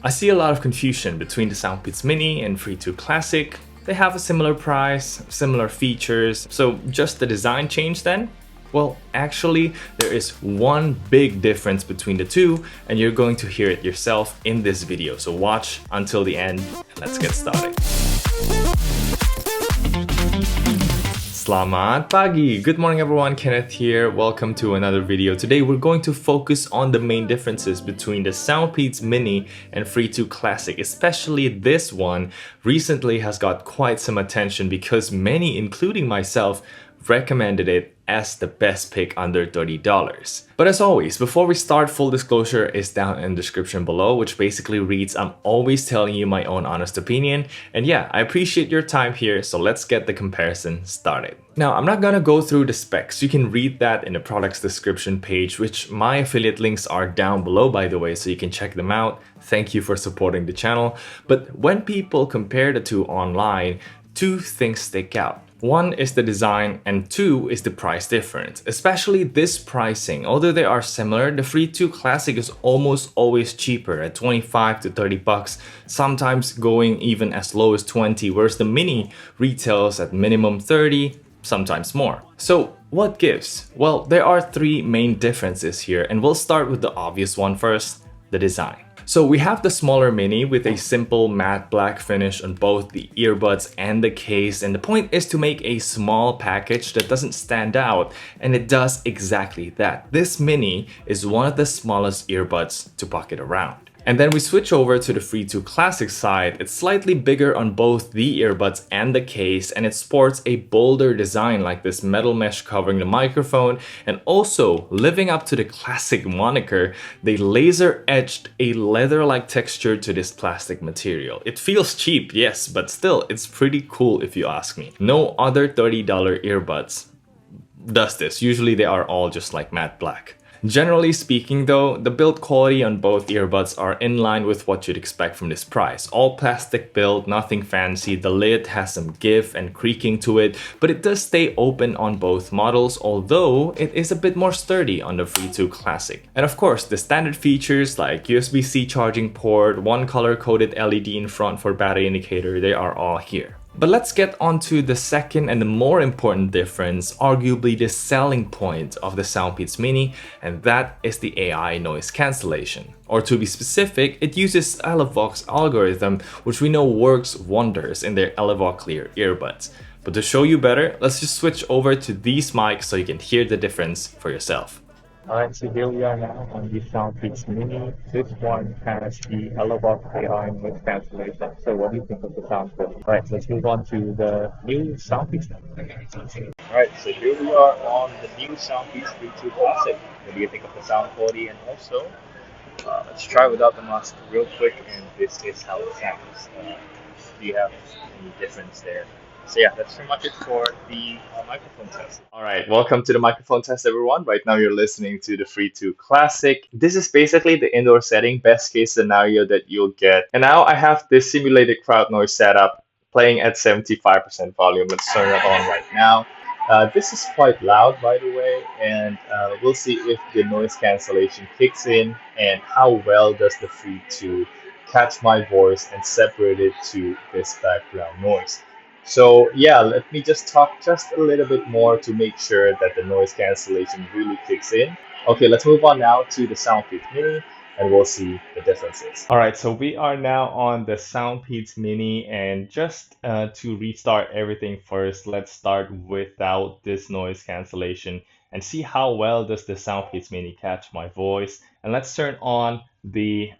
I see a lot of confusion between the Soundpeats Mini and Free2 Classic. They have a similar price, similar features, so just the design change then? Well, actually, there is one big difference between the two, and you're going to hear it yourself in this video. So watch until the end, and let's get started. Selamat pagi! Good morning everyone, Kenneth here. Welcome to another video. Today we're going to focus on the main differences between the Soundpeats Mini and Free2 Classic. Especially this one recently has got quite some attention because many, including myself, recommended it as the best pick under $30. But as always, before we start, full disclosure is down in the description below, which basically reads, I'm always telling you my own honest opinion. And yeah, I appreciate your time here, so let's get the comparison started. Now, I'm not gonna go through the specs. You can read that in the product's description page, which my affiliate links are down below, by the way, so you can check them out. Thank you for supporting the channel. But when people compare the two online, two things stick out. One is the design and two is the price difference, especially this pricing. Although they are similar, the Free2 Classic is almost always cheaper at 25 to 30 bucks, sometimes going even as low as 20, whereas the Mini retails at minimum 30, sometimes more. So what gives? Well, there are three main differences here, and we'll start with the obvious one first, the design. So we have the smaller Mini with a simple matte black finish on both the earbuds and the case, and the point is to make a small package that doesn't stand out, and it does exactly that. This Mini is one of the smallest earbuds to pocket around. And then we switch over to the Free2 Classic side. It's slightly bigger on both the earbuds and the case, and it sports a bolder design like this metal mesh covering the microphone. And also, living up to the Classic moniker, they laser etched a leather-like texture to this plastic material. It feels cheap, yes, but still, it's pretty cool if you ask me. No other $30 earbuds does this. Usually they are all just like matte black. Generally speaking though, the build quality on both earbuds are in line with what you'd expect from this price. All plastic build, nothing fancy. The lid has some give and creaking to it, but it does stay open on both models, although it is a bit more sturdy on the Free2 Classic. And of course, the standard features like USB-C charging port, one color-coded LED in front for battery indicator, they are all here. But let's get on to the second and the more important difference, arguably the selling point of the Soundpeats Mini, and that is the AI noise cancellation. Or to be specific, it uses Elevox algorithm, which we know works wonders in their Elevoclear earbuds. But to show you better, let's just switch over to these mics so you can hear the difference for yourself. Alright, so here we are now on the Soundpeats Mini. This one has the Elevox AI noise cancellation. So what do you think of the sound quality? Alright, let's move on to the new Soundpeats. Alright, so here we are on the new Soundpeats Free2 Classic. What do you think of the sound quality? And also, let's try without the mask real quick, and this is how it sounds. Do you have any difference there? So yeah, that's pretty much it for the microphone test. Alright, welcome to the microphone test everyone. Right now you're listening to the Free2 Classic. This is basically the indoor setting, best case scenario that you'll get. And now I have this simulated crowd noise setup playing at 75% volume. Let's turn it on right now. This is quite loud, by the way, and we'll see if the noise cancellation kicks in and how well does the Free2 catch my voice and separate it to this background noise. So yeah, let me just talk just a little bit more to make sure that the noise cancellation really kicks in. Okay, let's move on now to the Soundpeats Mini and we'll see the differences. Alright, so we are now on the Soundpeats Mini, and just to restart everything first, let's start without this noise cancellation and see how well does the Soundpeats Mini catch my voice. And let's turn on the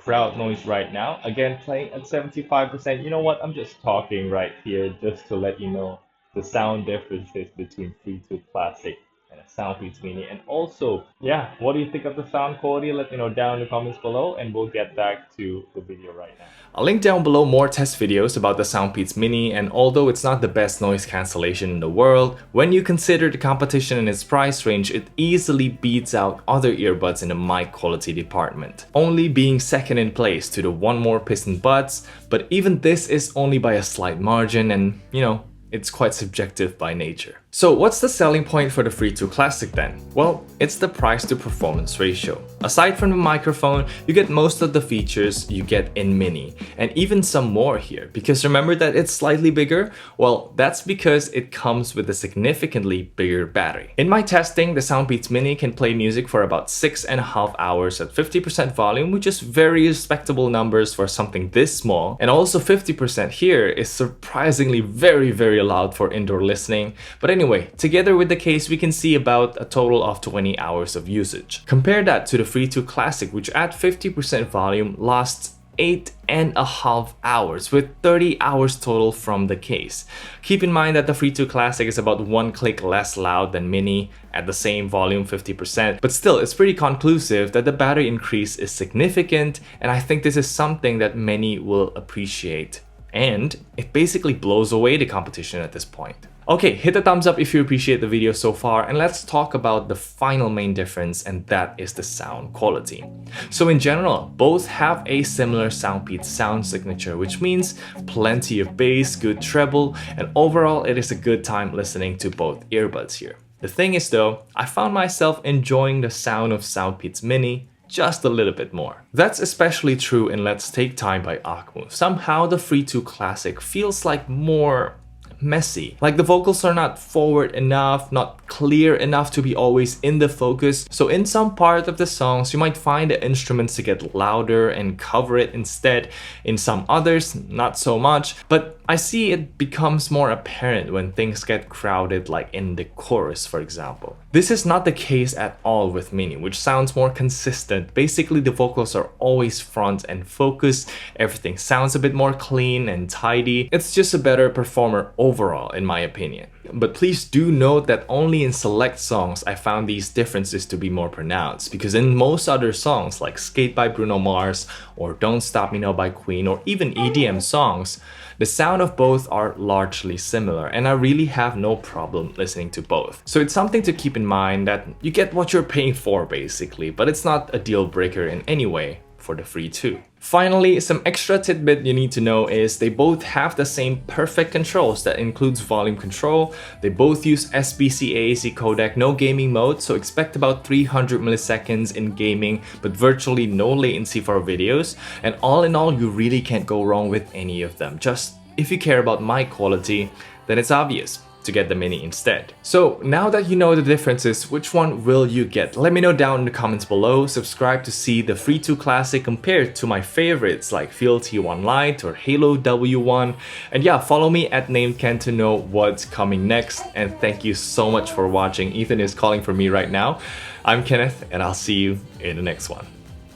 crowd noise right now. Again, playing at 75%. You know what? I'm just talking right here just to let you know the sound differences between Free2 Classic and a Soundpeats Mini. And also, yeah, what do you think of the sound quality? Let me know down in the comments below, and we'll get back to the video right now. I'll link down below more test videos about the Soundpeats Mini, and although it's not the best noise cancellation in the world, when you consider the competition in its price range, it easily beats out other earbuds in the mic quality department, only being second in place to the One More Piston Buds. But even this is only by a slight margin, and you know, it's quite subjective by nature. So what's the selling point for the Free2 Classic then? Well, it's the price to performance ratio. Aside from the microphone, you get most of the features you get in Mini, and even some more here, because remember that it's slightly bigger? Well, that's because it comes with a significantly bigger battery. In my testing, the Soundpeats Mini can play music for about 6.5 hours at 50% volume, which is very respectable numbers for something this small, and also 50% here is surprisingly very loud for indoor listening. But anyway, together with the case, we can see about a total of 20 hours of usage. Compare that to the Free2 Classic, which at 50% volume lasts 8.5 hours with 30 hours total from the case. Keep in mind that the Free2 Classic is about 1 click less loud than Mini at the same volume 50%, but still it's pretty conclusive that the battery increase is significant, and I think this is something that many will appreciate. And it basically blows away the competition at this point. Okay, hit the thumbs up if you appreciate the video so far, and let's talk about the final main difference, and that is the sound quality. So in general, both have a similar Soundpeats sound signature, which means plenty of bass, good treble, and overall it is a good time listening to both earbuds here. The thing is though, I found myself enjoying the sound of Soundpeats Mini just a little bit more. That's especially true in Let's Take Time by Akmu. Somehow the Free2 Classic feels like more messy. Like the vocals are not forward enough, not clear enough to be always in the focus. So in some part of the songs, you might find the instruments to get louder and cover it instead. In some others, not so much. But I see it becomes more apparent when things get crowded, like in the chorus, for example. This is not the case at all with Mini, which sounds more consistent. Basically, the vocals are always front and focused. Everything sounds a bit more clean and tidy. It's just a better performer overall, in my opinion. But please do note that only in select songs I found these differences to be more pronounced, because in most other songs like Skate by Bruno Mars or Don't Stop Me Now by Queen or even EDM songs, the sound of both are largely similar, and I really have no problem listening to both. So it's something to keep in mind that you get what you're paying for basically, but it's not a deal breaker in any way for the Free2. Finally, some extra tidbit you need to know is they both have the same perfect controls that includes volume control. They both use SBC AAC codec, no gaming mode, so expect about 300 milliseconds in gaming, but virtually no latency for videos. And all in all, you really can't go wrong with any of them. Just if you care about mic quality, then it's obvious to get the Mini instead. So now that you know the differences, which one will you get? Let me know down in the comments below. Subscribe to see the Free2 Classic compared to my favorites like Feel T1 Lite or Halo W1. And yeah, follow me at NamedKen to know what's coming next. And thank you so much for watching. Ethan is calling for me right now. I'm Kenneth, and I'll see you in the next one.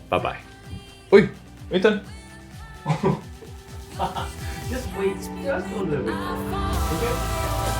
Bye bye. Oi, Ethan. Just wait just a little bit more. Okay?